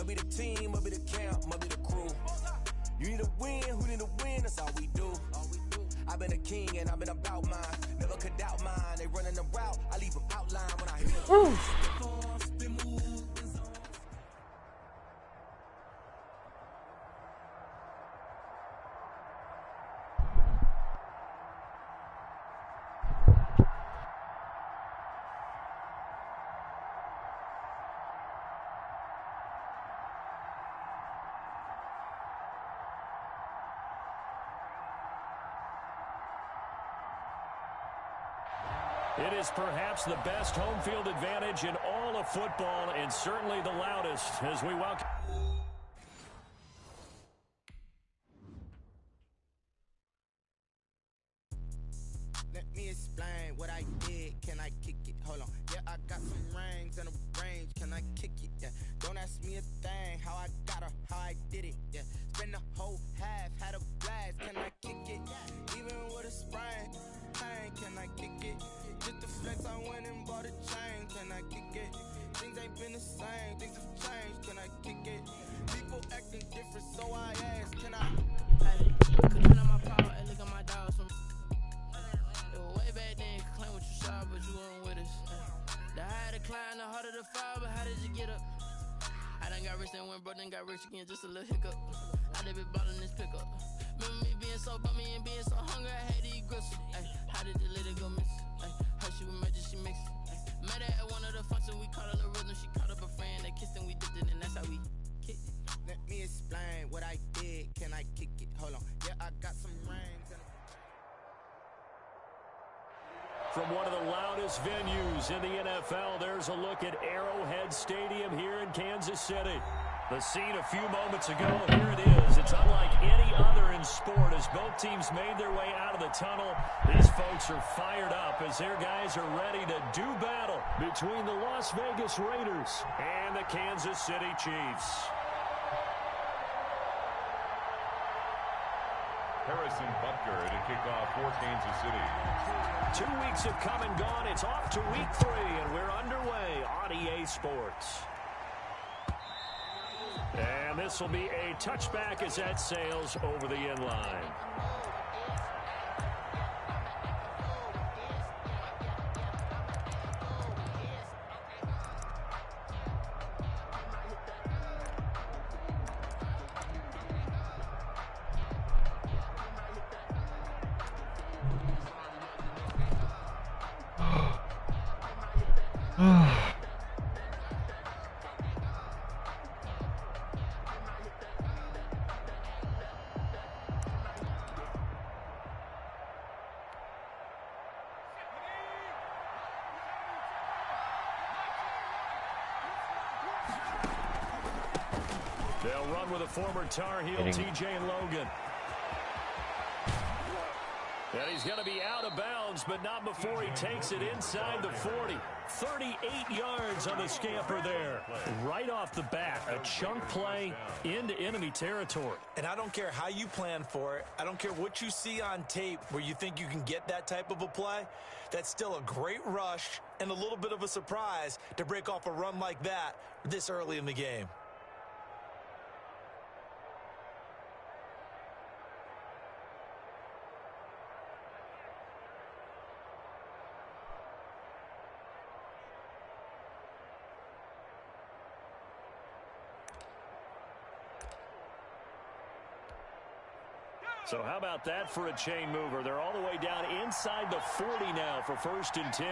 be the team, I'll be the camp, I'll be the crew. You need a win, who need a win, that's all we do. I've been a king and I've been about mine. Never could doubt mine. They running the route, I leave them outline when I hear the It is perhaps the best home field advantage in all of football, and certainly the loudest as we welcome. Let me explain what I did. Can I kick it? Hold on. Yeah, I got some rings and a range. Can I kick it? Yeah. Don't ask me a thing. How I got her, how I did it. Yeah. Spend the whole half, had a blast. Can I kick it? Even with a sprain. Can I kick it? Just the flex, I went and bought a chain. Can I kick it? Things ain't been the same. Things have changed. Can I kick it? People acting different, so I ask. Can I? Hey, could turn on my power and look at my dogs from. It was way back then, could claim what you saw, but you weren't with us. The higher the climb, the harder the fall, but how did you get up? I done got rich and went broke, then got rich again, just a little hiccup. I done been ballin' this pickup. Remember me being so bummy and being so hungry, I had to eat gristle. Ay, how did the lady go miss? Ay, how she was magic, she mixed. Met her at one of the functions, we caught her the rhythm. She caught up a friend, they kissed and we dipped it, and that's how we kicked it. Let me explain what I did. Can I kick it? Hold on. Yeah, I got some rings and From one of the loudest venues in the NFL, there's a look at Arrowhead Stadium here in Kansas City. The scene a few moments ago, here it is. It's unlike any other in sport as both teams made their way out of the tunnel. These folks are fired up as their guys are ready to do battle between the Las Vegas Raiders and the Kansas City Chiefs. Harrison Butker to kick off for Kansas City. 2 weeks have come and gone. It's off to week 3, and we're underway on EA Sports. And this will be a touchback as that sails over the end line. They'll run with a former Tar Heel, TJ Logan. And he's going to be out of bounds, but not before he takes it inside the 40. 38 yards on the scamper there. Right off the bat, a chunk play into enemy territory. And I don't care how you plan for it. I don't care what you see on tape where you think you can get that type of a play. That's still a great rush and a little bit of a surprise to break off a run like that this early in the game. So how about that for a chain mover? They're all the way down inside the 40 now for 1st and 10.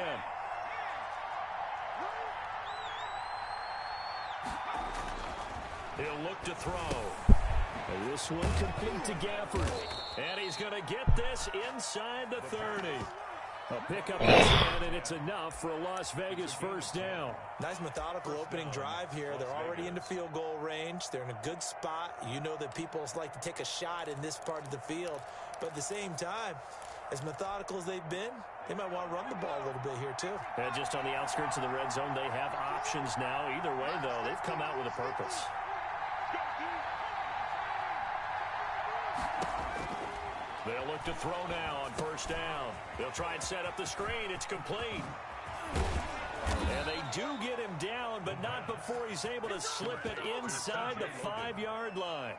He'll look to throw. And this one complete to Gafford. And he's going to get this inside the 30. A pickup inside, and it's enough for a Las Vegas first down. Nice methodical opening drive here. They're already into field goal range. They're in a good spot. You know that people like to take a shot in this part of the field. But at the same time, as methodical as they've been, they might want to run the ball a little bit here too. And just on the outskirts of the red zone, they have options now. Either way, though, they've come out with a purpose. They'll look to throw now on 1st down. They'll try and set up the screen. It's complete. And they do get him down, but not before before he's able to slip it inside the 5-yard line.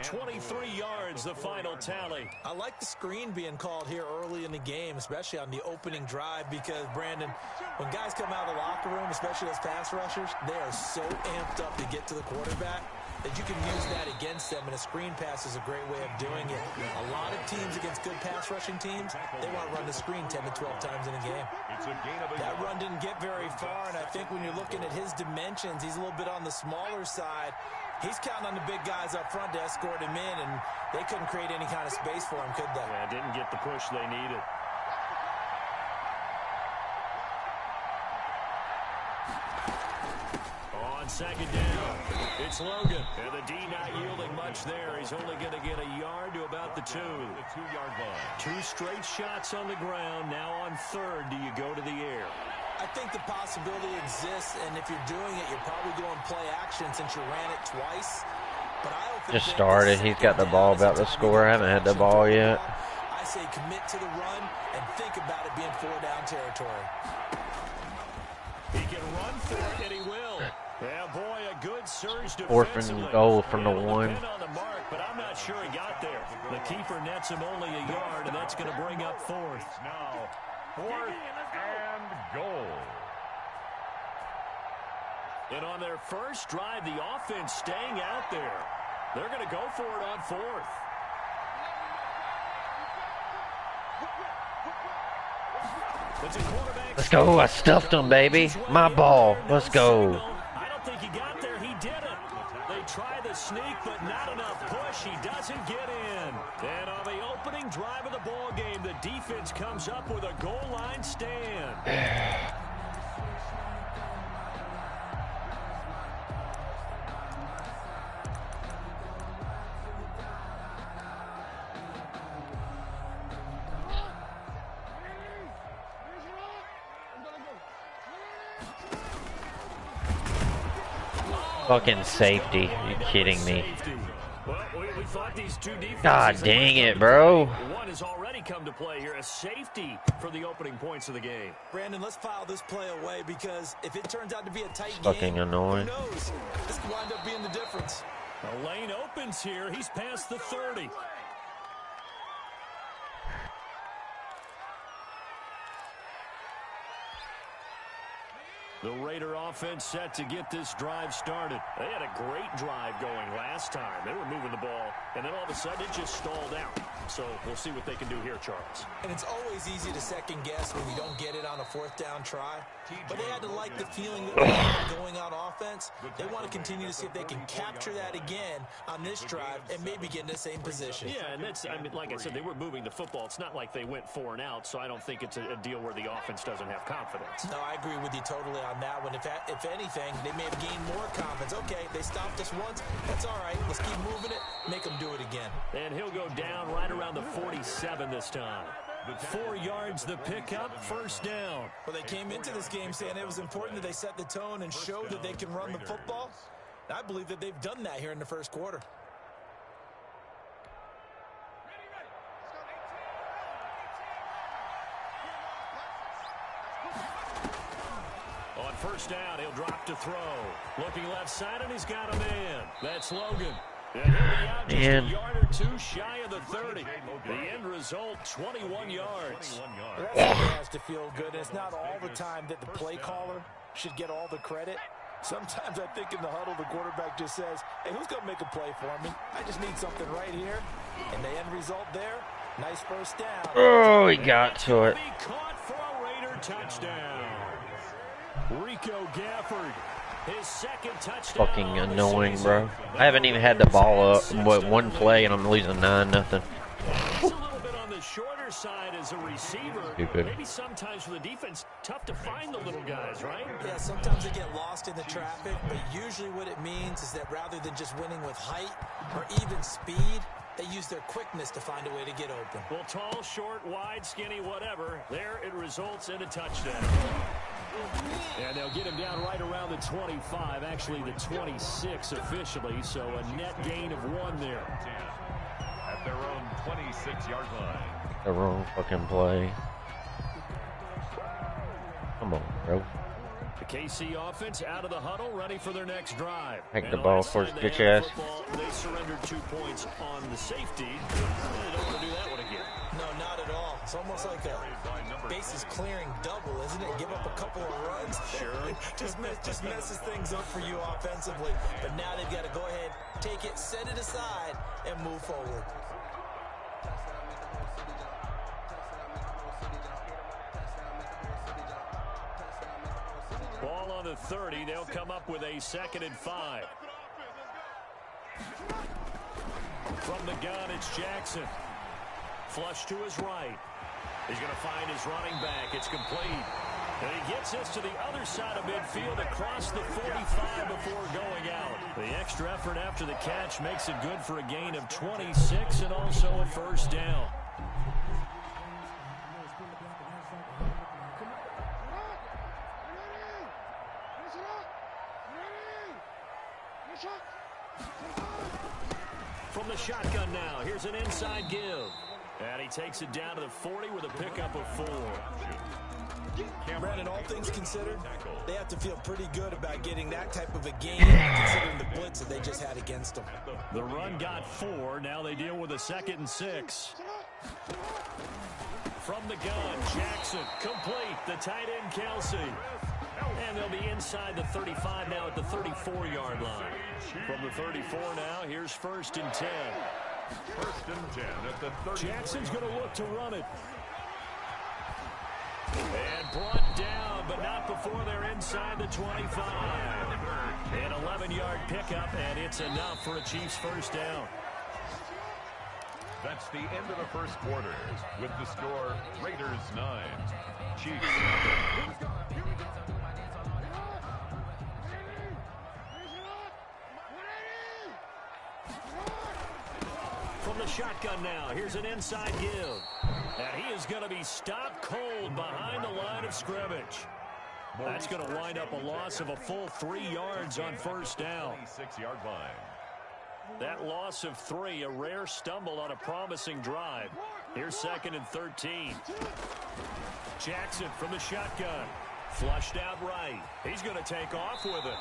23 yards, the final tally. I like the screen being called here early in the game, especially on the opening drive, because, Brandon, when guys come out of the locker room, especially those pass rushers, they are so amped up to get to the quarterback that you can use that against them, and a screen pass is a great way of doing it. A lot of teams against good pass rushing teams, they want to run the screen 10 to 12 times in a game. That run didn't get very far, and I think when you're looking at his dimensions, he's a little bit on the smaller side. He's counting on the big guys up front to escort him in, and they couldn't create any kind of space for him, could they? Yeah, didn't get the push they needed. On second down, it's Logan. And the D not yielding much there. He's only going to get a yard to about the 2. The 2-yard line. 2 straight shots on the ground. Now on third, do you go to the air? I think the possibility exists, and if you're doing it, you're probably going play action since you ran it twice. But I don't just started. He's got the ball about to score. I haven't had the ball yet. I say commit to the run and think about it being 4-down territory. He can run for it, and he will. Yeah, boy, a good surge defensively. 4th and goal from the 1. On the mark, but I'm not sure he got there. The keeper nets him only a yard, and that's going to bring up 4th. Now, 4th and goal. And on their first drive, the offense staying out there. They're going to go for it on 4th. Let's go. I stuffed him, baby. My ball. Let's go. I don't think he got there. He did it. They try the sneak, but not enough push. He doesn't get in. And on the opening drive of the ball game, the defense comes up with a goal line stand. Fucking safety. Are you kidding me? God dang it, bro. One has already come to play here. A safety for the opening points of the game. Brandon, let's file this play away, because if it turns out to be a tight game, fucking annoying. Who knows? This could wind up being the difference. The lane opens here. He's past the 30. The Raider offense set to get this drive started. They had a great drive going last time. They were moving the ball, and then all of a sudden it just stalled out. So we'll see what they can do here, Charles. And it's always easy to second guess when you don't get it on a 4th down try. But they had to like the feeling that they had going on offense. They want to continue to see if they can capture that again on this drive and maybe get in the same position. Yeah, and that's, I mean, like I said, they were moving the football. It's not like they went 4 and out, so I don't think it's a deal where the offense doesn't have confidence. No, I agree with you totally on that one. If anything, they may have gained more confidence. Okay, they stopped us once. That's all right. Let's keep moving it. Make them do it again. And he'll go down right around the 47 this time. 4 yards the pickup, 1st down. Well, they came into this game saying it was important that they set the tone and show that they can run the football. I believe that they've done that here in the 1st quarter. On 1st down, he'll drop to throw. Looking left side, and he's got a man. That's Logan. And he'll be out just a yard or 2 shy of the 30. The end result, 21 yards. That has to feel good. It's not all the time that the play caller should get all the credit. Sometimes I think in the huddle, the quarterback just says, hey, who's going to make a play for me? I just need something right here. And the end result there, nice 1st down. Oh, he got to it. Be caught for a Raider touchdown. Rico Gafford, his 2nd touchdown. Fucking annoying, bro. I haven't even had the ball up, but 1 play, and I'm losing 9-0. He's a little bit on the shorter side as a receiver. Stupid. Maybe sometimes for the defense, tough to find the little guys, right? Yeah, sometimes they get lost in the traffic, but usually what it means is that rather than just winning with height or even speed, they use their quickness to find a way to get open. Well, tall, short, wide, skinny, whatever. There it results in a touchdown. And they'll get him down right around the 25, actually the 26 officially, so a net gain of 1 there. At their own 26-yard line. The wrong fucking play. Come on, bro. KC offense out of the huddle, ready for their next drive. Take the ball for his bitch ass. They surrendered 2 points on the safety. They don't want to do that one again. No, not at all. It's almost like a bases clearing double, isn't it? Give up a couple of runs. Sure. just messes things up for you offensively. But now they've got to go ahead, take it, set it aside, and move forward. Ball on the 30. They'll come up with a 2nd and 5. From the gun, it's Jackson. Flush to his right. He's going to find his running back. It's complete. And he gets us to the other side of midfield across the 45 before going out. The extra effort after the catch makes it good for a gain of 26 and also a first down. From the shotgun now, here's an inside give. And he takes it down to the 40 with a pickup of 4. Brandon, all things considered, they have to feel pretty good about getting that type of a gain, considering the blitz that they just had against them. The run got 4. Now they deal with a 2nd and 6. From the gun, Jackson, complete. The tight end, Kelsey. And they'll be inside the 35 now at the 34-yard line. From the 34 now, here's 1st and 10. 1st and 10 at the 30. Jackson's going to look to run it. And brought down, but not before they're inside the 25. An 11-yard pickup, and it's enough for a Chiefs first down. That's the end of the first quarter. With the score, Raiders 9, Chiefs 7. From the shotgun now, here's an inside give. And he is going to be stopped cold behind the line of scrimmage. That's going to wind up a loss of a full 3 yards on first down. 26-yard line. That loss of 3, a rare stumble on a promising drive. Here's 2nd and 13. Jackson from the shotgun. Flushed out right. He's going to take off with it.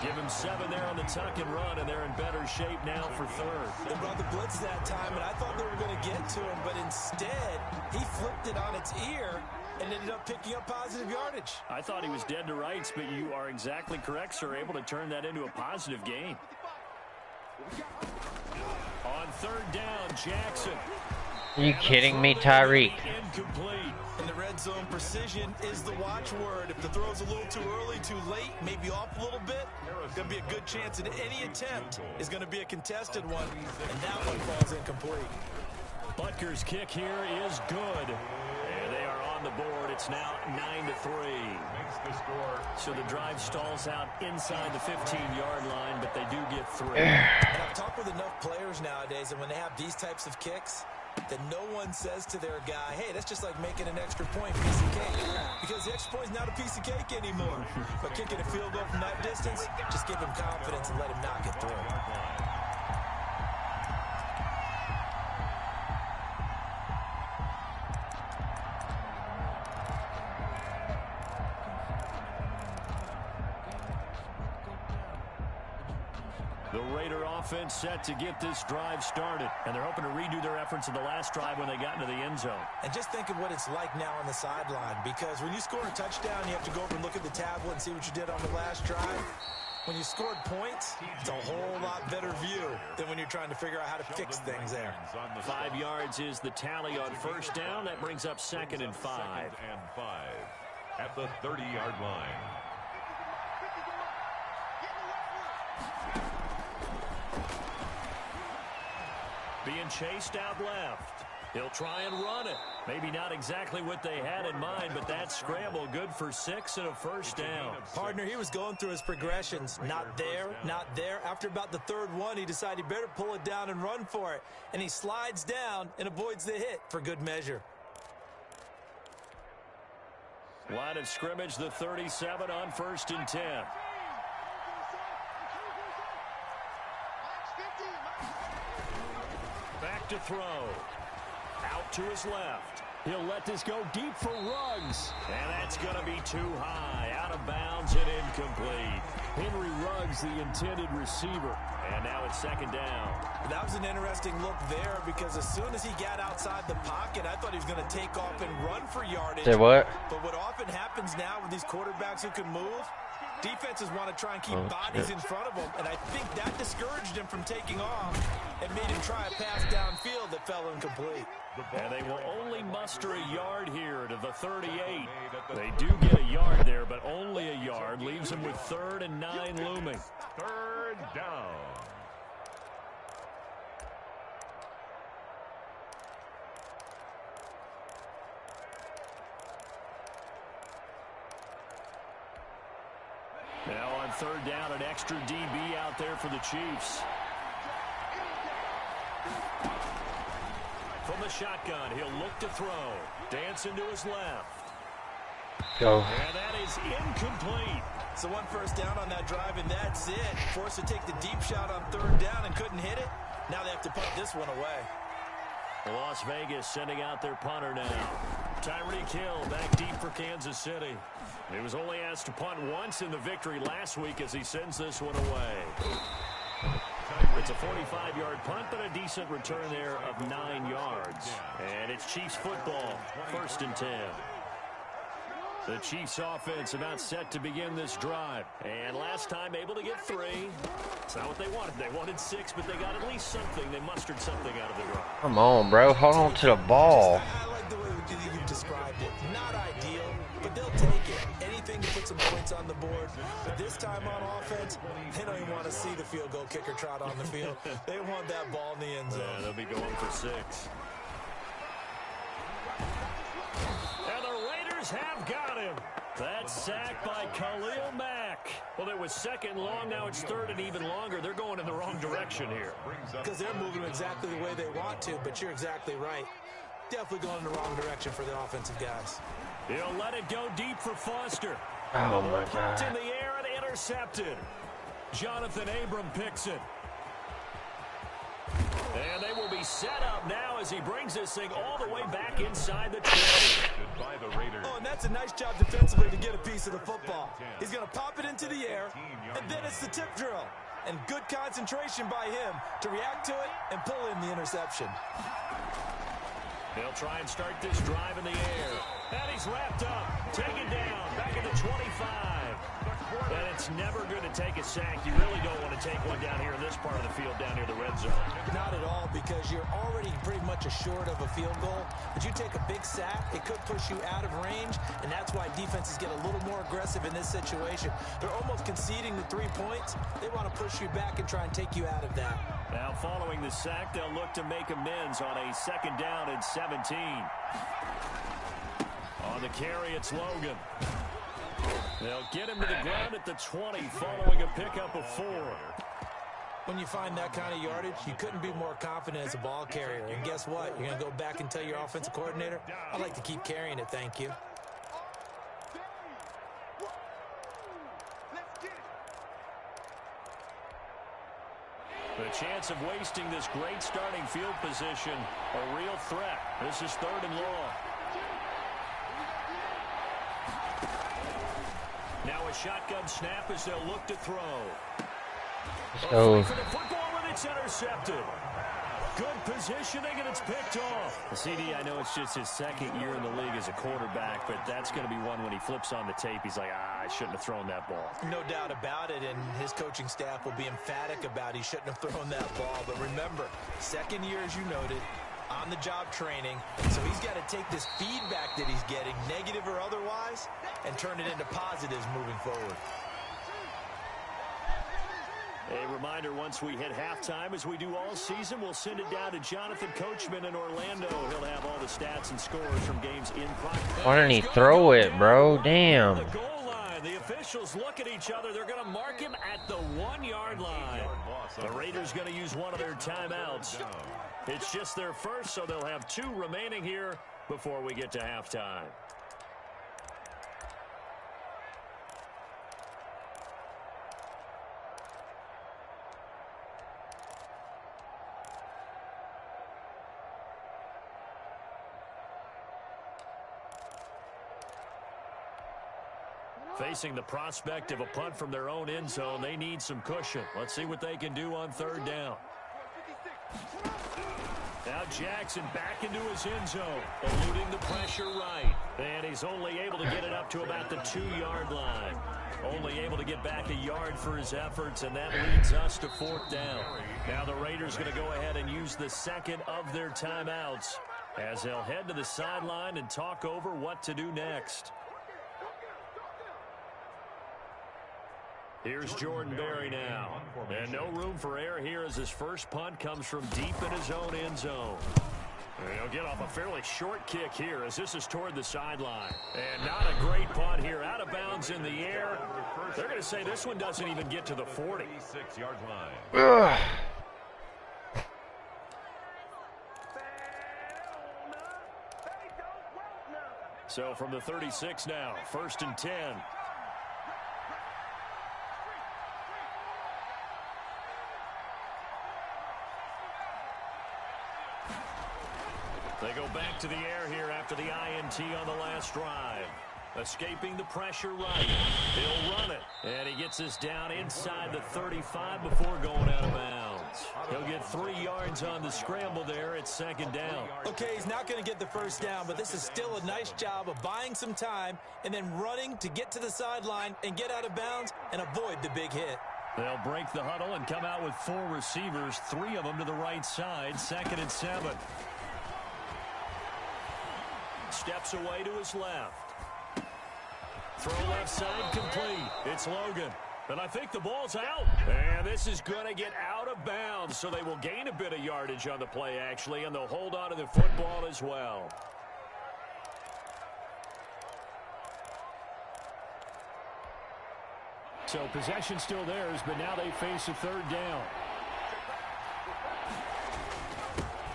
Give him 7 there on the tuck and run, and they're in better shape now for 3rd. They brought the blitz that time, and I thought they were going to get to him, but instead, he flipped it on its ear and ended up picking up positive yardage. I thought he was dead to rights, but you are exactly correct, sir. Able to turn that into a positive gain. On 3rd down, Jackson. Are you kidding me, Tyreek? Incomplete. In the red zone, precision is the watchword. If the throw's a little too early, too late, maybe off a little bit, going to be a good chance that any attempt is going to be a contested one, and that one falls incomplete. Butker's kick here is good. And they are on the board. It's now 9-3. Makes the score. So the drive stalls out inside the 15-yard line, but they do get 3. And I've talked with enough players nowadays, and when they have these types of kicks, that no one says to their guy, hey, that's just like making an extra point, piece of cake. Because the extra point is not a piece of cake anymore. But kicking a field goal from that distance, just give him confidence and let him knock it through. The Raider offense set to get this drive started, and they're hoping to redo their efforts in the last drive when they got into the end zone. And just think of what it's like now on the sideline, because when you score a touchdown, you have to go over and look at the tablet and see what you did on the last drive. When you scored points, it's a whole lot better view than when you're trying to figure out how to fix things there. 5 yards is the tally on first down. That brings up 2nd and 5. 2nd and 5 at the 30-yard line. Being chased out left. He'll try and run it. Maybe not exactly what they had in mind, but that scramble good for 6 and a first down. Partner, he was going through his progressions. Not there, not there. After about the 3rd one, he decided he better pull it down and run for it. And he slides down and avoids the hit for good measure. Line of scrimmage, the 37 on 1st and 10. Back to throw. Out to his left. He'll let this go deep for Ruggs. And that's going to be too high. Out of bounds and incomplete. Henry Ruggs, the intended receiver. And now it's second down. That was an interesting look there because as soon as he got outside the pocket, I thought he was going to take off and run for yardage. Say what? But what often happens now with these quarterbacks who can move, defenses want to try and keep bodies in front of them, and I think that discouraged him from taking off and made him try a pass downfield that fell incomplete. And they will only muster a yard here to the 38. They do get a yard there, but only a yard. Leaves them with 3rd and 9 looming. 3rd down. Now on 3rd down, an extra DB out there for the Chiefs. From the shotgun, he'll look to throw. Dancing to his left. Go. And that is incomplete. So 1 first down on that drive, and that's it. Forced to take the deep shot on 3rd down and couldn't hit it. Now they have to punt this one away. Las Vegas sending out their punter now. Tyreek Hill back deep for Kansas City. He was only asked to punt once in the victory last week as he sends this one away. It's a 45-yard punt, but a decent return there of 9 yards. And it's Chiefs football, 1st and 10. The Chiefs offense about set to begin this drive. And last time able to get 3. It's not what they wanted. They wanted 6, but they got at least something. They mustered something out of the drive. Come on, bro. Hold on to the ball. I like the way you described it. Not ideal, but they'll take it. Anything to put some points on the board. But this time on offense, they don't even want to see the field goal kicker trot on the field. They want that ball in the end zone. Yeah, they'll be going for 6. And the Raiders have got him. That sack by Khalil Mack. Well, it was 2nd long. Now it's 3rd and even longer. They're going in the wrong direction here. Because they're moving exactly the way they want to, but you're exactly right. Definitely going in the wrong direction for the offensive guys. He'll let it go deep for Foster. Oh, my Pumped in God. the air and intercepted. Jonathan Abram picks it. And they will be set up now as he brings this thing all the way back inside the 20. By the Raiders. Oh, and that's a nice job defensively to get a piece of the football. He's going to pop it into the air, and then it's the tip drill. And good concentration by him to react to it and pull in the interception. They'll try and start this drive in the air. And he's wrapped up. Taken down. Back at the 25. And it's never good to take a sack. You really don't want to take one down here in this part of the field, down near the red zone. Not at all, because you're already pretty much assured of a field goal. But you take a big sack, it could push you out of range, and that's why defenses get a little more aggressive in this situation. They're almost conceding the 3 points. They want to push you back and try and take you out of that. Now following the sack, they'll look to make amends on a 2nd down and 17. On the carry, it's Logan. They'll get him to the ground at the 20 following a pickup of 4. When you find that kind of yardage, you couldn't be more confident as a ball carrier. And guess what? You're going to go back and tell your offensive coordinator, I'd like to keep carrying it, thank you. The chance of wasting this great starting field position, a real threat. This is 3rd and long. Now a shotgun snap as they'll look to throw. Let's go. For the football, and it's intercepted. Good positioning, and it's picked off. CD, I know it's just his 2nd year in the league as a quarterback, but that's going to be one when he flips on the tape. He's like, I shouldn't have thrown that ball. No doubt about it, and his coaching staff will be emphatic about he shouldn't have thrown that ball. But remember, 2nd year, as you noted, on-the-job training. So he's got to take this feedback that he's getting, negative or otherwise, and turn it into positives moving forward. A reminder, once we hit halftime, as we do all season, we'll send it down to Jonathan Coachman in Orlando. He'll have all the stats and scores from games in progress. Why didn't he throw it, bro? Damn. The goal line. The officials look at each other. They're going to mark him at the 1-yard line. The Raiders going to use one of their timeouts. It's just their first, so they'll have 2 remaining here before we get to halftime. Facing the prospect of a punt from their own end zone, they need some cushion. Let's see what they can do on third down. Now Jackson back into his end zone, eluding the pressure right. And he's only able to get it up to about the 2-yard line. Only able to get back a yard for his efforts, and that leads us to fourth down. Now the Raiders going to go ahead and use the second of their timeouts as they'll head to the sideline and talk over what to do next. Here's Jordan Berry now. And no room for error here as his first punt comes from deep in his own end zone. And he'll get off a fairly short kick here as this is toward the sideline. And not a great punt here. Out of bounds in the air. They're going to say this one doesn't even get to the 40. 6-yard line. So from the 36 now, 1st and 10. They go back to the air here after the INT on the last drive. Escaping the pressure right. He'll run it. And he gets this down inside the 35 before going out of bounds. He'll get 3 yards on the scramble there at 2nd down. Okay, he's not going to get the first down, but this is still a nice job of buying some time and then running to get to the sideline and get out of bounds and avoid the big hit. They'll break the huddle and come out with 4 receivers, 3 of them to the right side, 2nd and 7. Steps away to his left. Throw left side complete. It's Logan. And I think the ball's out. And this is going to get out of bounds, so they will gain a bit of yardage on the play, actually, and they'll hold on to the football as well. So possession still theirs, but now they face a 3rd down.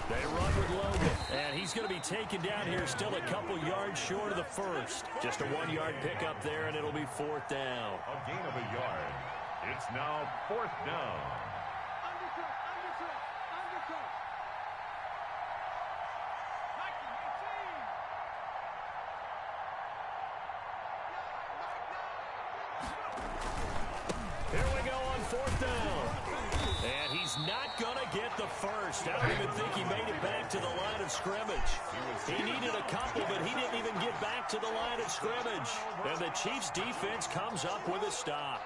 They run with Logan, and he's going to be taken down here still a couple yards short of the first. Just a 1-yard pickup there, and it'll be 4th down. A gain of a yard. It's now 4th down. Here we go on 4th down. And he's not going to get the first. I don't even think he made it back to the line of scrimmage. He needed a couple, but he didn't even get back to the line of scrimmage. And the Chiefs defense comes up with a stop.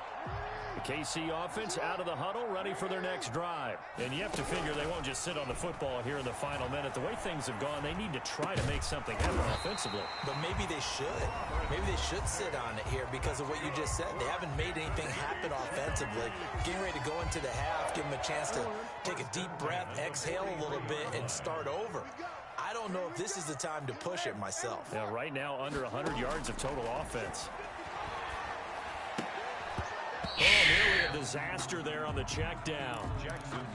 The KC offense out of the huddle, ready for their next drive. And you have to figure they won't just sit on the football here in the final minute. The way things have gone, they need to try to make something happen offensively. But maybe they should. Maybe they should sit on it here because of what you just said. They haven't made anything happen offensively. Getting ready to go into the half, give them a chance to take a deep breath, exhale a little bit, and start over. I don't know if this is the time to push it myself. Yeah, right now under 100 yards of total offense. Oh, nearly a disaster there on the check down.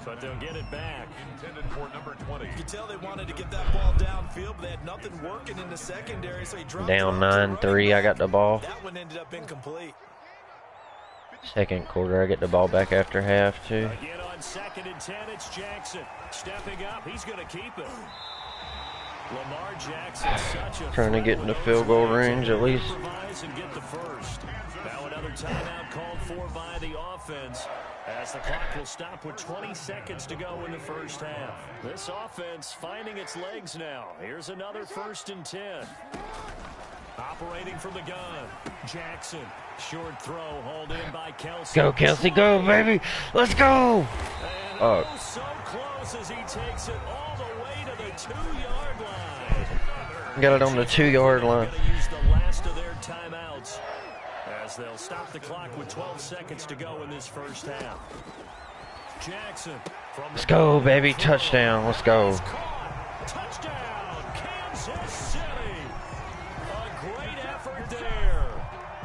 But they'll get it back. Intended for number 20. You can tell they wanted to get that ball downfield, but they had nothing working in the secondary, so he dropped down 9-3. I got the ball. That one ended up incomplete. 2nd quarter, I get the ball back after half, too. Again on 2nd and 10, it's Jackson. Stepping up, he's going to keep it. Lamar Jackson, such a trying to get in the field goal range at least. And get the first. Now another timeout called for by the offense as the clock will stop with 20 seconds to go in the first half. This offense finding its legs now. Here's another 1st and 10. Operating from the gun, Jackson. Short throw hauled in by Kelsey. Go, Kelsey, go, baby. Let's go. And so close as he takes it all the way to the 2-yard line. Got it on the 2-yard line. Use the last of their timeouts as they'll stop the clock with 12 seconds to go in this first half. Jackson. Let's go, baby. Touchdown. Let's go. Touchdown, Kansas City. A great effort there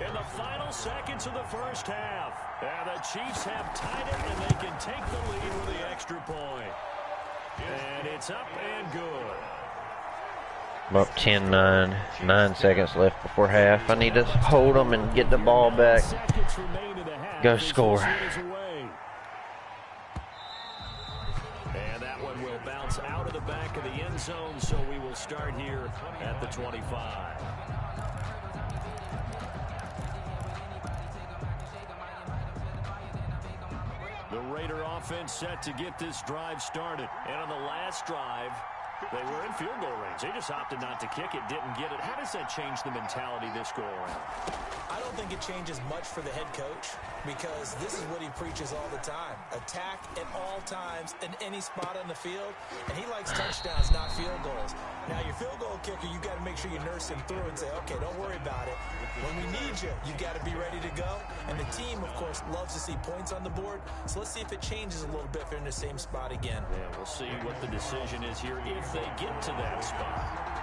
in the final seconds of the first half. And the Chiefs have tied it, and they can take the lead with the extra point. And it's up and good. Up 10-9. 9 seconds left before half. I need to hold them and get the ball back. Go score. And that one will bounce out of the back of the end zone, so we will start here at the 25. Raider offense set to get this drive started. And on the last drive, they were in field goal range. They just opted not to kick it, didn't get it. How does that change the mentality this go around? I don't think it changes much for the head coach because this is what he preaches all the time. Attack at all times in any spot on the field, and he likes touchdowns, not field goals. Now, your field goal kicker, you got to make sure you nurse him through and say, okay, don't worry about it. When we need you, you got to be ready to go. And the team, of course, loves to see points on the board. So let's see if it changes a little bit if they're in the same spot again. Yeah, we'll see what the decision is here if they get to that spot.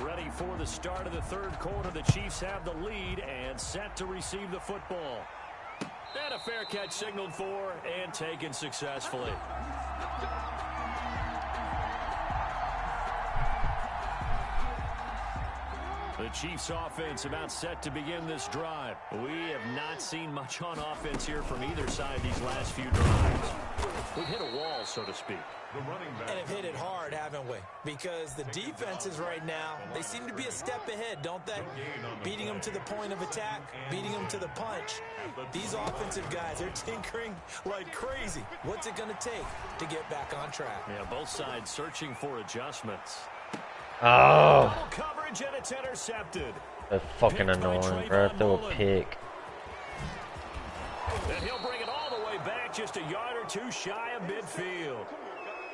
Ready for the start of the third quarter. The Chiefs have the lead and set to receive the football. And a fair catch signaled for and taken successfully. The Chiefs offense about set to begin this drive. We have not seen much on offense here from either side these last few drives. We've hit a wall, so to speak. And have hit it hard, haven't we? Because the defenses right now, they seem to be a step ahead, don't they? Beating them to the point of attack, beating them to the punch. These offensive guys, they're tinkering like crazy. What's it going to take to get back on track? Yeah, both sides searching for adjustments. Oh. Double coverage, and it's intercepted. That's fucking annoying, bro. Throw a pick. And he'll bring it all the way back, just a yard or two shy of midfield.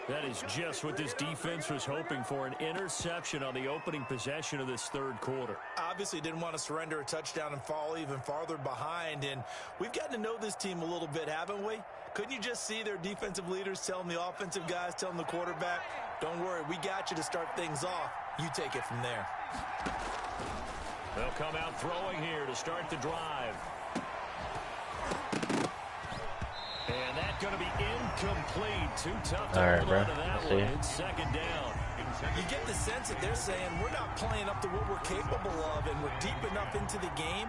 That is just what this defense was hoping for, an interception on the opening possession of this third quarter. Obviously didn't want to surrender a touchdown and fall even farther behind, and we've gotten to know this team a little bit, haven't we? Couldn't you just see their defensive leaders telling the offensive guys, telling the quarterback, don't worry, we got you to start things off. You take it from there. They'll come out throwing here to start the drive. And that's going to be incomplete. Too tough to hold on to that one. It's second down. You get the sense that they're saying we're not playing up to what we're capable of, and we're deep enough into the game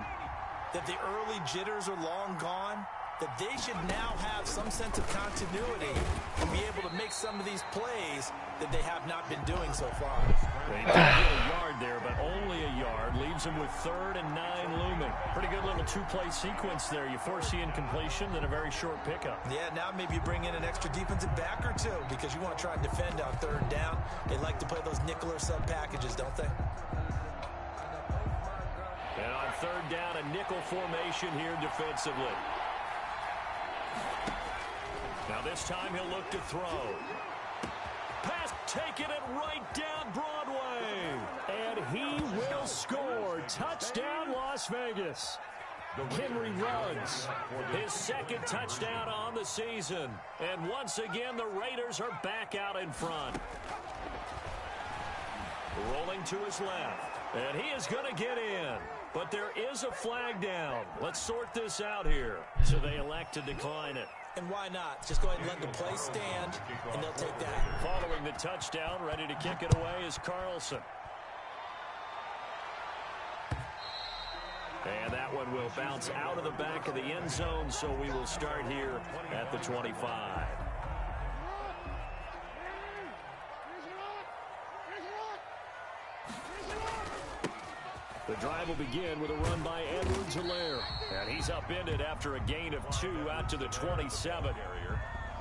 that the early jitters are long gone, that they should now have some sense of continuity and be able to make some of these plays that they have not been doing so far. They did get a yard there, but only a yard. Leaves them with 3rd and 9 looming. Pretty good little two-play sequence there. You force the incompletion, then a very short pickup. Yeah, now maybe you bring in an extra defensive back or two because you want to try and defend on 3rd down. They like to play those nickel or sub packages, don't they? And on 3rd down, a nickel formation here defensively. Now this time he'll look to throw. Pass taking it right down Broadway. And he will score. Touchdown Las Vegas. Henry runs his 2nd touchdown on the season. And once again the Raiders are back out in front. Rolling to his left. And he is going to get in. But there is a flag down. Let's sort this out here. So they elect to decline it. And why not? Just go ahead and let the play stand, and they'll take that. Following the touchdown, ready to kick it away is Carlson. And that one will bounce out of the back of the end zone, so we will start here at the 25. The drive will begin with a run by Edwards-Helaire. And he's upended after a gain of 2 out to the 27.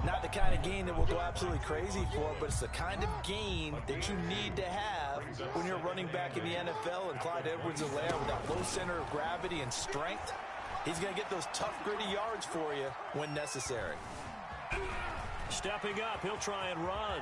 Not the kind of gain that we'll go absolutely crazy for, but it's the kind of gain that you need to have when you're running back in the NFL. And Clyde Edwards-Helaire, with that low center of gravity and strength, he's going to get those tough, gritty yards for you when necessary. Stepping up, he'll try and run.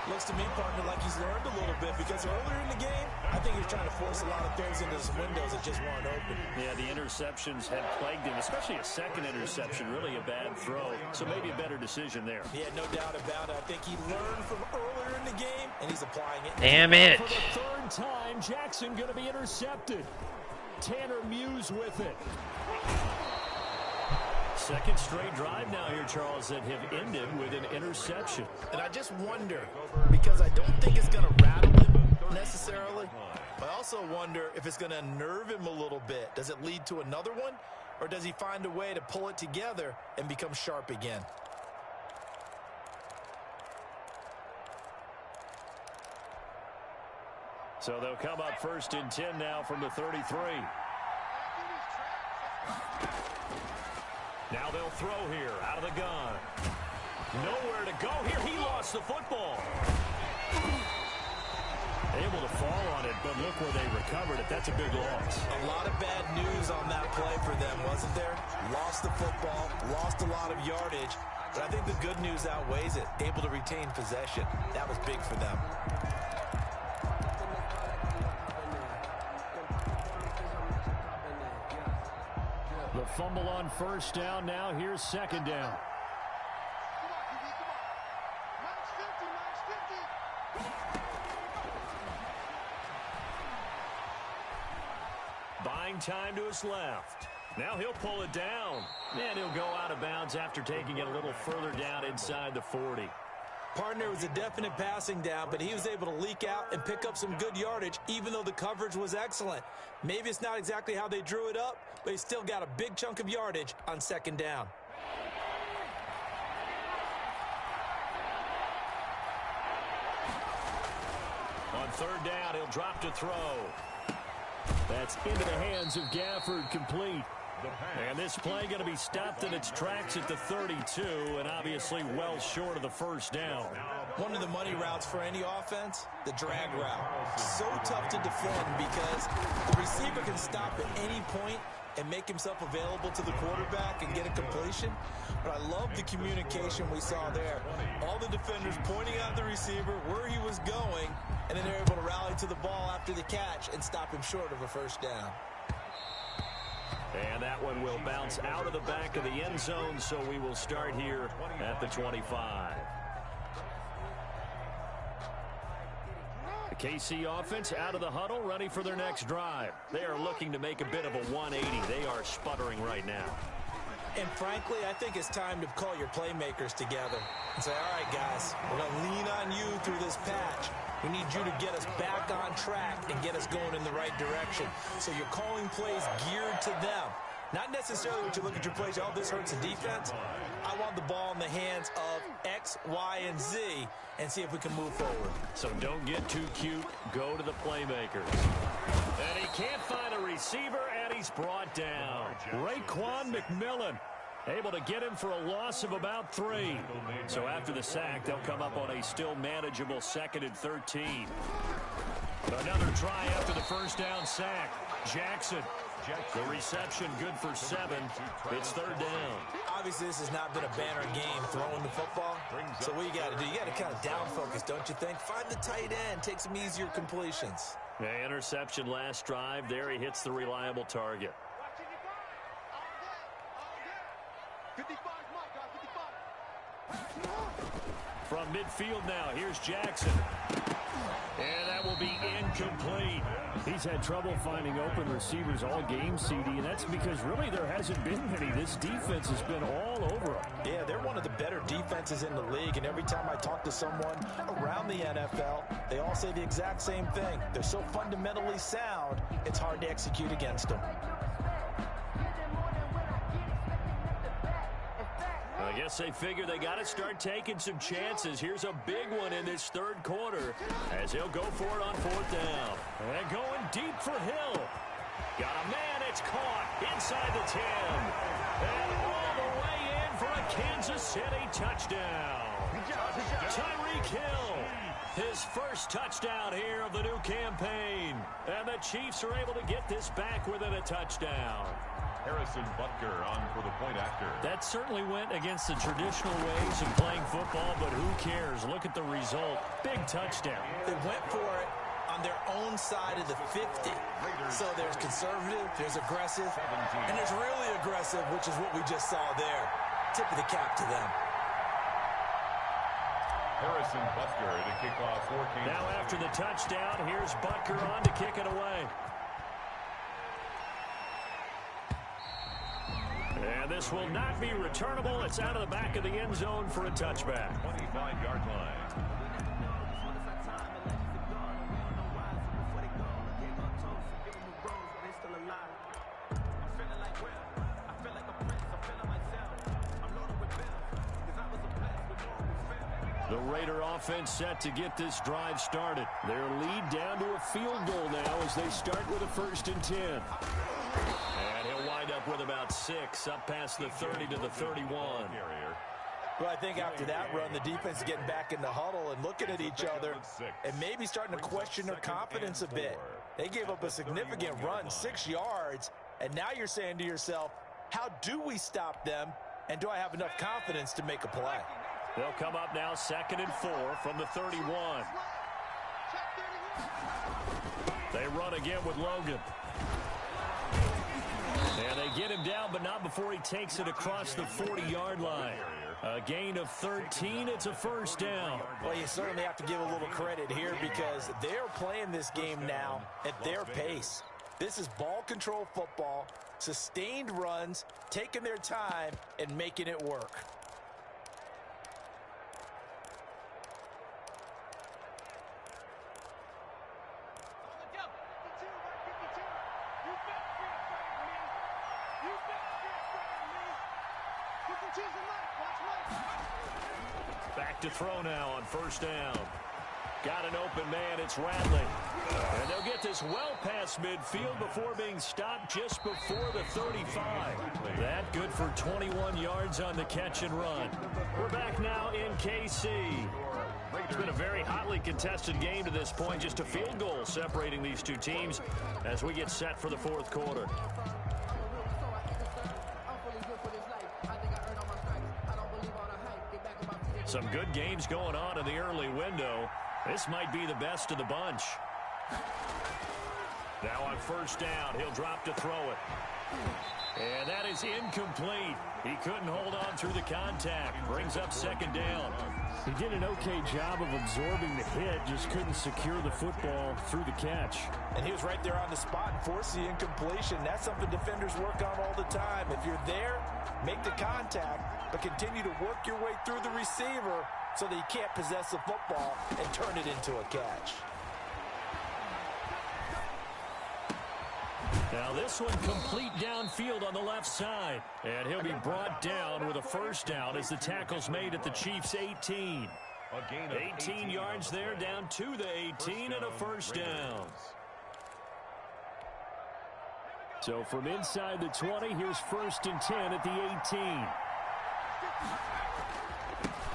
Looks to me, partner, like he's learned a little bit because earlier in the game, I think he was trying to force a lot of throws into some windows that just weren't open. Yeah, the interceptions have plagued him, especially a 2nd interception, really a bad throw. So maybe a better decision there. Yeah, no doubt about it. I think he learned from earlier in the game, and he's applying it. Damn it. For the 3rd time, Jackson going to be intercepted. Tanner Muse with it. 2nd straight drive now here, Charles, that have ended with an interception. And I just wonder, because I don't think it's going to rattle him necessarily, but I also wonder if it's going to unnerve him a little bit. Does it lead to another one, or does he find a way to pull it together and become sharp again? So they'll come up 1st and 10 now from the 33. Now they'll throw here out of the gun. Nowhere to go here. He lost the football. Able to fall on it, but look where they recovered it. That's a big loss. A lot of bad news on that play for them, wasn't there? Lost the football, lost a lot of yardage, but I think the good news outweighs it. Able to retain possession. That was big for them. The fumble on 1st down. Now here's 2nd down. Buying time to his left. Now he'll pull it down. And he'll go out of bounds after taking it a little further down inside the 40. Partner was a definite passing down, but he was able to leak out and pick up some good yardage, even though the coverage was excellent. Maybe it's not exactly how they drew it up, but he still got a big chunk of yardage on 2nd down. On 3rd down, he'll drop to throw. That's into the hands of Gafford, complete. And this play going to be stopped in its tracks at the 32, and obviously well short of the 1st down. One of the money routes for any offense, the drag route. So tough to defend because the receiver can stop at any point and make himself available to the quarterback and get a completion. But I love the communication we saw there. All the defenders pointing out the receiver, where he was going, and then they're able to rally to the ball after the catch and stop him short of a 1st down. And that one will bounce out of the back of the end zone, so we will start here at the 25. The KC offense out of the huddle, ready for their next drive. They are looking to make a bit of a 180. They are sputtering right now. And frankly, I think it's time to call your playmakers together and say, all right, guys, we're going to lean on you through this patch. We need you to get us back on track and get us going in the right direction. So you're calling plays geared to them. Not necessarily when you look at your plays, oh, this hurts the defense. I want the ball in the hands of X, Y, and Z and see if we can move forward. So don't get too cute. Go to the playmakers. And he can't find a receiver, and he's brought down. Raekwon McMillan able to get him for a loss of about 3. So after the sack, they'll come up on a still manageable 2nd and 13. Another try after the 1st down sack. Jackson. The reception good for 7. It's 3rd down. Obviously, this has not been a banner game throwing the football. So what you got to do, you got to kind of down focus, don't you think? Find the tight end, take some easier completions. The interception last drive. There he hits the reliable target. 55, From midfield now, here's Jackson. And that will be incomplete. He's had trouble finding open receivers all game, CD, and that's because really there hasn't been many. This defense has been all over them. Yeah, they're one of the better defenses in the league, and every time I talk to someone around the NFL, they all say the exact same thing. They're so fundamentally sound, it's hard to execute against them. I guess they figure they got to start taking some chances. Here's a big one in this 3rd quarter as he'll go for it on 4th down. And going deep for Hill. Got a man, it's caught inside the 10. And all the way in for a Kansas City touchdown. Tyreek Hill, his first touchdown here of the new campaign. And the Chiefs are able to get this back within a touchdown. Harrison Butker on for the point after. That certainly went against the traditional ways of playing football, but who cares? Look at the result. Big touchdown. They went for it on their own side of the 50. So there's conservative, there's aggressive, and there's really aggressive, which is what we just saw there. Tip of the cap to them. Harrison Butker to kick off for Kansas. Now after the touchdown, here's Butker on to kick it away. And this will not be returnable. It's out of the back of the end zone for a touchback. 25-yard line. The Raider offense set to get this drive started. Their lead down to a field goal now as they start with a 1st and 10. And he'll wind up with about 6 up past the 30 to the 31. Well, I think after that run, the defense is getting back in the huddle and looking at each other and maybe starting to question their confidence a bit. They gave up a significant run, 6 yards, and now you're saying to yourself, how do we stop them, and do I have enough confidence to make a play? They'll come up now 2nd and 4 from the 31. They run again with Logan. And they get him down, but not before he takes it across the 40-yard line. A gain of 13. It's a 1st down. Well, you certainly have to give a little credit here because they're playing this game now at their pace. This is ball control football, sustained runs, taking their time, and making it work. Back to throw now on 1st down. Got an open man, it's Radley. And they'll get this well past midfield before being stopped just before the 35. That good for 21 yards on the catch and run. We're back now in KC. It's been a very hotly contested game to this point. Just a field goal separating these two teams as we get set for the 4th quarter. Some good games going on in the early window. This might be the best of the bunch. Now on 1st down, he'll drop to throw it. And that is incomplete. He couldn't hold on through the contact. Brings up 2nd down. He did an okay job of absorbing the hit, just couldn't secure the football through the catch. And he was right there on the spot and forced the incompletion. That's something defenders work on all the time. If you're there, make the contact, but continue to work your way through the receiver so that he can't possess the football and turn it into a catch. Now this one complete downfield on the left side. And he'll be brought down with a 1st down as the tackle's made at the Chiefs' 18. 18 yards there, down to the 18 and a 1st down. So from inside the 20, here's 1st and 10 at the 18.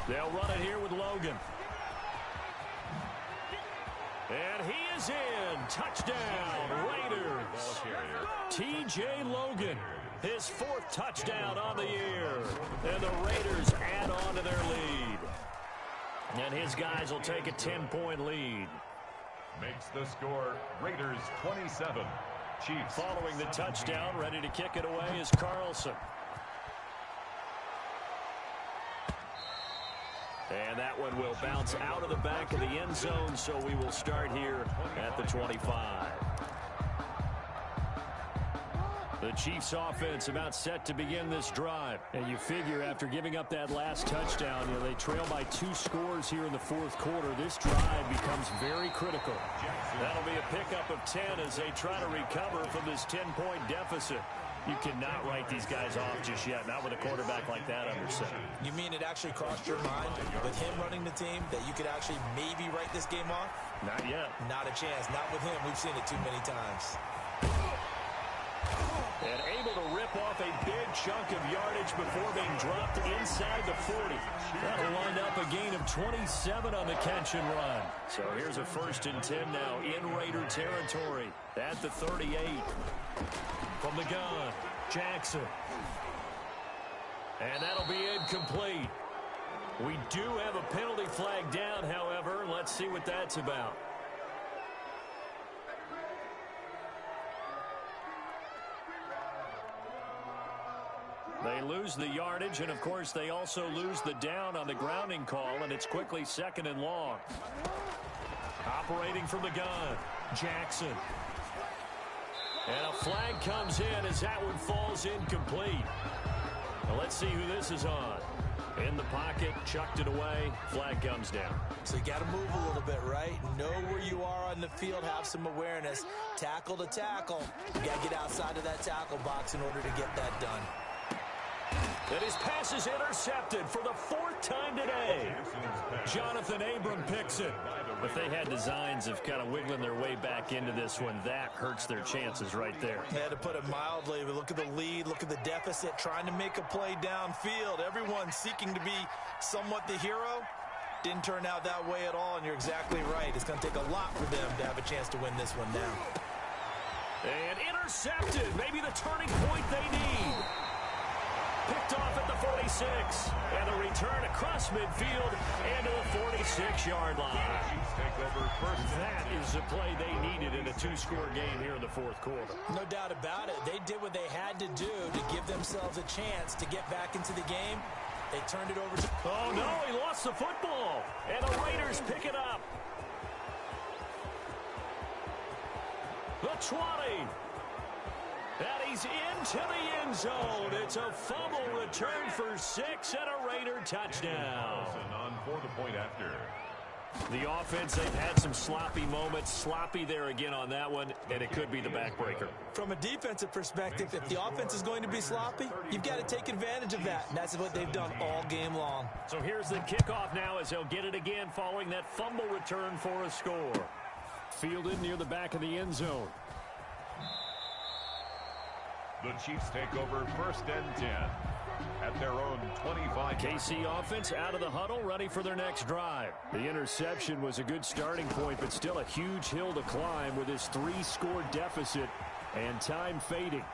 They'll run it here with Logan. And he is in. Touchdown, Raiders. T.J. Logan, his 4th touchdown on the year. And the Raiders add on to their lead. And his guys will take a 10-point lead. Makes the score Raiders 27. Chiefs. Following the touchdown, ready to kick it away is Carlson. And that one will bounce out of the back of the end zone, so we will start here at the 25. The Chiefs offense about set to begin this drive. And you figure after giving up that last touchdown, they trail by 2 scores here in the 4th quarter. This drive becomes very critical. That'll be a pickup of 10 as they try to recover from this 10-point deficit. You cannot write these guys off just yet, not with a quarterback like that under center. You mean it actually crossed your mind with him running the team that you could actually maybe write this game off? Not yet. Not a chance. Not with him. We've seen it too many times. And able to rip off a big chunk of yardage before being dropped inside the 40. That'll wind up a gain of 27 on the catch and run. So here's a 1st and 10 now in Raider territory at the 38. From the gun, Jackson. And that'll be incomplete. We do have a penalty flag down, however. Let's see what that's about. They lose the yardage, and of course they also lose the down on the grounding call, and it's quickly 2nd and long. Operating from the gun, Jackson. And a flag comes in as that one falls incomplete. Now let's see who this is on. In the pocket, chucked it away, flag comes down. So you got to move a little bit, right? Know where you are on the field, have some awareness. Tackle to tackle. You got to get outside of that tackle box in order to get that done. And his pass is intercepted for the 4th time today. Jonathan Abram picks it. If they had designs of kind of wiggling their way back into this one, that hurts their chances right there. They had to put it mildly. But look at the lead, look at the deficit, trying to make a play downfield. Everyone seeking to be somewhat the hero. Didn't turn out that way at all, and you're exactly right. It's going to take a lot for them to have a chance to win this one now. And intercepted. Maybe the turning point they need. Picked off at the 46. And a return across midfield and to the 46-yard line. That is the play they needed in a 2-score game here in the 4th quarter. No doubt about it. They did what they had to do to give themselves a chance to get back into the game. They turned it over to... Oh, no, he lost the football. And the Raiders pick it up. The 20. And he's into the end zone. It's a fumble return for 6 and a Raider touchdown. On for the point after. The offense, they've had some sloppy moments. Sloppy there again on that one, and it could be the backbreaker. From a defensive perspective, if the offense is going to be sloppy, you've got to take advantage of that. And that's what they've done all game long. So here's the kickoff now as they'll get it again following that fumble return for a score. Fielded near the back of the end zone. The Chiefs take over 1st and 10 at their own 25. KC offense out of the huddle, ready for their next drive. The interception was a good starting point, but still a huge hill to climb with his 3-score deficit and time fading.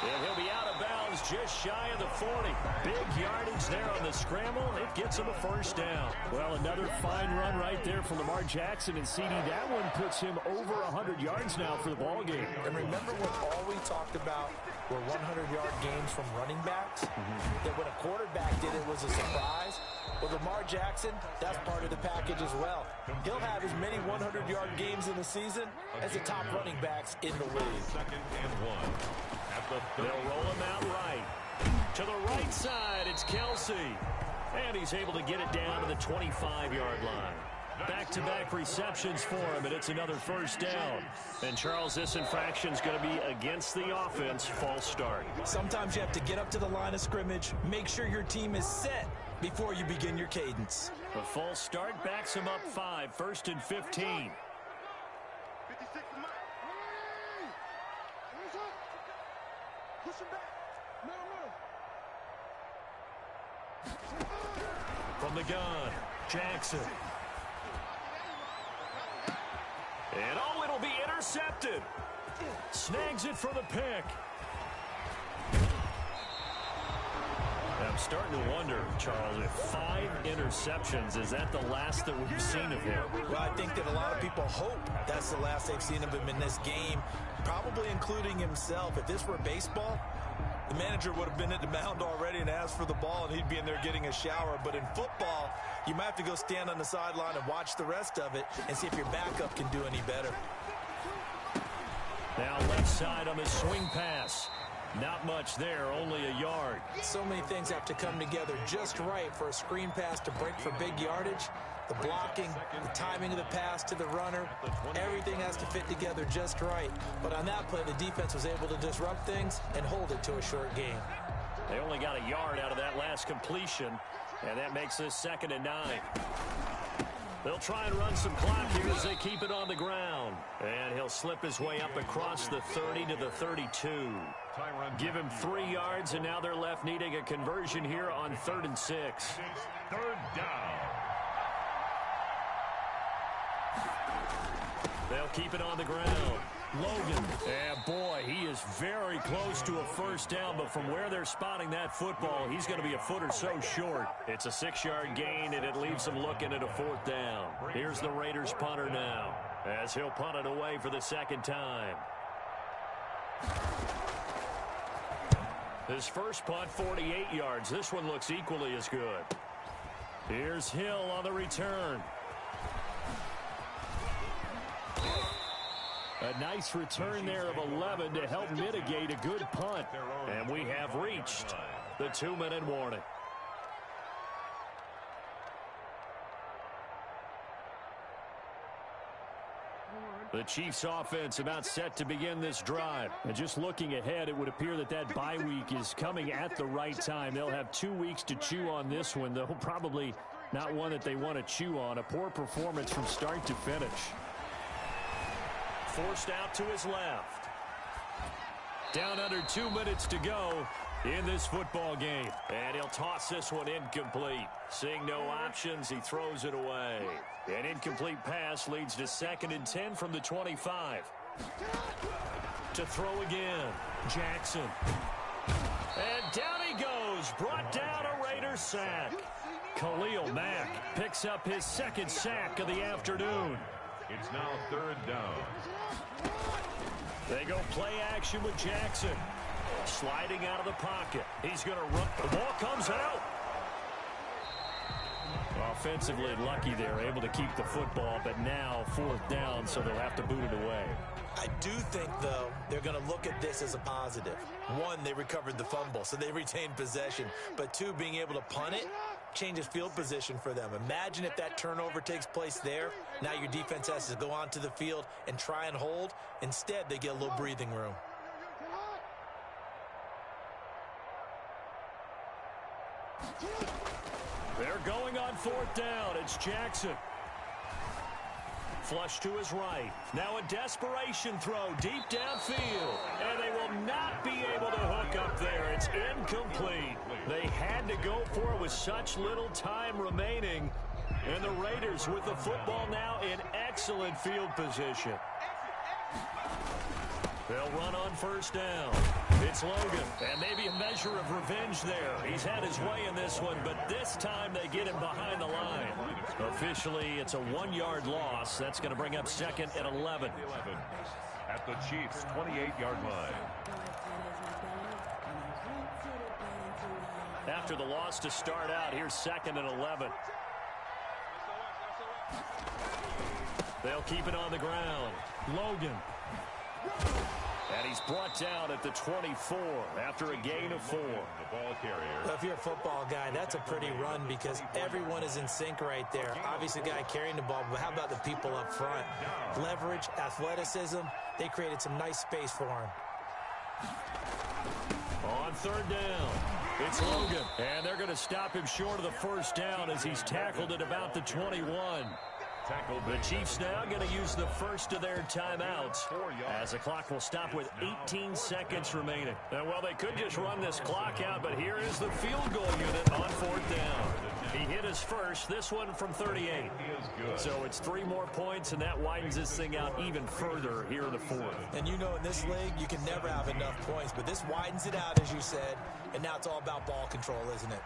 And he'll be out of bounds just shy of the 40. Big yardage there on the scramble. It gets him a 1st down. Well, another fine run right there from Lamar Jackson and CD. That one puts him over 100 yards now for the ball game. And remember when all we talked about were 100-yard games from running backs? That when a quarterback did it was a surprise. With Lamar Jackson, that's part of the package as well. He'll have as many 100-yard games in the season as the top running backs in the league. 2nd and 1. They'll roll him out right. To the right side, it's Kelsey. And he's able to get it down to the 25-yard line. Back-to-back receptions for him, and it's another 1st down. And, Charles, this infraction's going to be against the offense. False start. Sometimes you have to get up to the line of scrimmage, make sure your team is set before you begin your cadence. A false start backs him up 5, 1st and 15. From the gun, Jackson. And oh, it'll be intercepted. Snags it for the pick. I'm starting to wonder, Charles, if 5 interceptions, is that the last that we've seen of him? Well, I think that a lot of people hope that's the last they've seen of him in this game, probably including himself. If this were baseball, the manager would have been at the mound already and asked for the ball, and he'd be in there getting a shower. But in football, you might have to go stand on the sideline and watch the rest of it and see if your backup can do any better. Now left side on the swing pass. Not much there, only a yard. So many things have to come together just right for a screen pass to break for big yardage. The blocking, the timing of the pass to the runner, everything has to fit together just right. But on that play, the defense was able to disrupt things and hold it to a short game. They only got a yard out of that last completion, and that makes this 2nd and 9. They'll try and run some clock here as they keep it on the ground. And he'll slip his way up across the 30 to the 32. Give him 3 yards, and now they're left needing a conversion here on 3rd and 6. 3rd down. They'll keep it on the ground. Logan, and boy, he is very close to a 1st down, but from where they're spotting that football, he's going to be a foot or so short. It's a 6-yard gain, and it leaves them looking at a 4th down. Here's the Raiders punter now, as he'll punt it away for the 2nd time. His first punt, 48 yards. This one looks equally as good. Here's Hill on the return. A nice return there of 11 to help mitigate a good punt. And we have reached the 2-minute warning. The Chiefs offense about set to begin this drive. And just looking ahead, it would appear that that bye week is coming at the right time. They'll have 2 weeks to chew on this one, though probably not one that they want to chew on. A poor performance from start to finish. Forced out to his left. Down under 2 minutes to go in this football game. And he'll toss this one incomplete. Seeing no options, he throws it away. An incomplete pass leads to 2nd and 10 from the 25. To throw again, Jackson. And down he goes, brought down a Raiders sack. Khalil Mack picks up his 2nd sack of the afternoon. It's now 3rd down. They go play action with Jackson. Sliding out of the pocket. He's going to run. The ball comes out. Offensively lucky they're able to keep the football, but now 4th down, so they'll have to boot it away. I do think, though, they're going to look at this as a positive. 1, they recovered the fumble, so they retained possession. But 2, being able to punt it changes field position for them. Imagine if that turnover takes place there. Now your defense has to go onto the field and try and hold. Instead, they get a little breathing room. They're going on 4th down. It's Jackson. Flush to his right. Now a desperation throw deep downfield. And they will not be able to hook up there. It's incomplete. They had to go for it with such little time remaining. And the Raiders with the football now in excellent field position. They'll run on 1st down. It's Logan, and maybe a measure of revenge there. He's had his way in this one, but this time they get him behind the line. Officially, it's a 1-yard loss. That's going to bring up 2nd and 11. At the Chiefs' 28-yard line. After the loss to start out, here's 2nd and 11. They'll keep it on the ground. Logan. And he's brought down at the 24 after a gain of 4. The ball carrier. Well, if you're a football guy, that's a pretty run because everyone is in sync right there. Obviously, the guy carrying the ball, but how about the people up front? Leverage, athleticism, they created some nice space for him. On 3rd down, it's Logan. And they're going to stop him short of the 1st down as he's tackled at about the 21. The Chiefs now going to use the first of their timeouts as the clock will stop with 18 seconds remaining. Now, well, they could just run this clock out, but here is the field goal unit on 4th down. He hit his first, this one from 38. So it's 3 more points, and that widens this thing out even further here in the 4th. And you know in this league, you can never have enough points, but this widens it out, as you said, and now it's all about ball control, isn't it?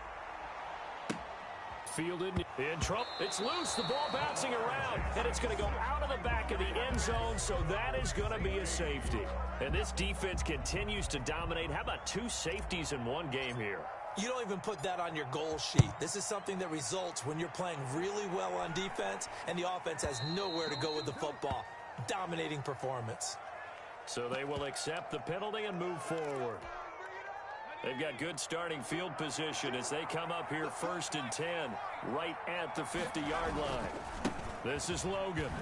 Fielded in trouble. It's loose. The ball bouncing around, and it's going to go out of the back of the end zone, so that is going to be a safety. And this defense continues to dominate. How about 2 safeties in one game here? You don't even put that on your goal sheet. This is something that results when you're playing really well on defense, and the offense has nowhere to go with the football. Dominating performance. So they will accept the penalty and move forward. They've got good starting field position as they come up here 1st and 10, right at the 50-yard line. This is Logan.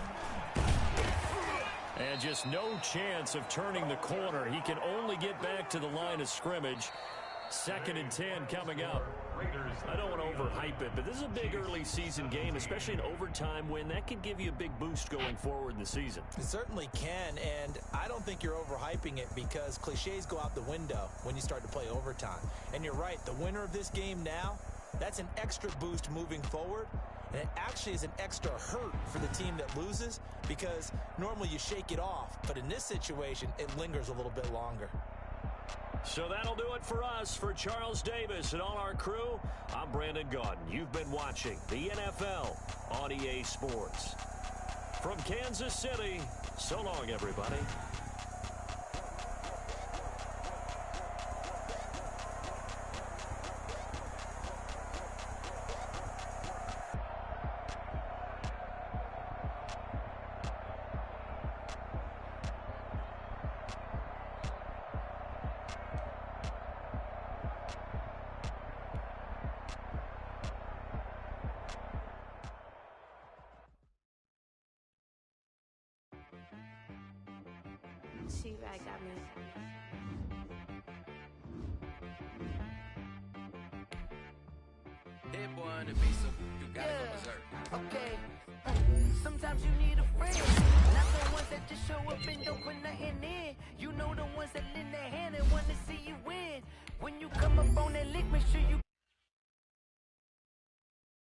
And just no chance of turning the corner. He can only get back to the line of scrimmage. 2nd and 10 coming up. I don't want to overhype it, but this is a big early season game, especially an overtime win. That could give you a big boost going forward in the season. It certainly can, and I don't think you're overhyping it because cliches go out the window when you start to play overtime. And you're right, the winner of this game now, that's an extra boost moving forward, and it actually is an extra hurt for the team that loses because normally you shake it off, but in this situation, it lingers a little bit longer. So that'll do it for us. For Charles Davis and all our crew, I'm Brandon Gaudin. You've been watching the NFL on EA Sports. From Kansas City, so long, everybody. She right got me. That boy on the beat, so you gotta go berserk. Okay. Sometimes you need a friend, not the ones that just show up and don't put nothing in. You know the ones that lend their hand and wanna see you win. When you come up on that lick, make sure you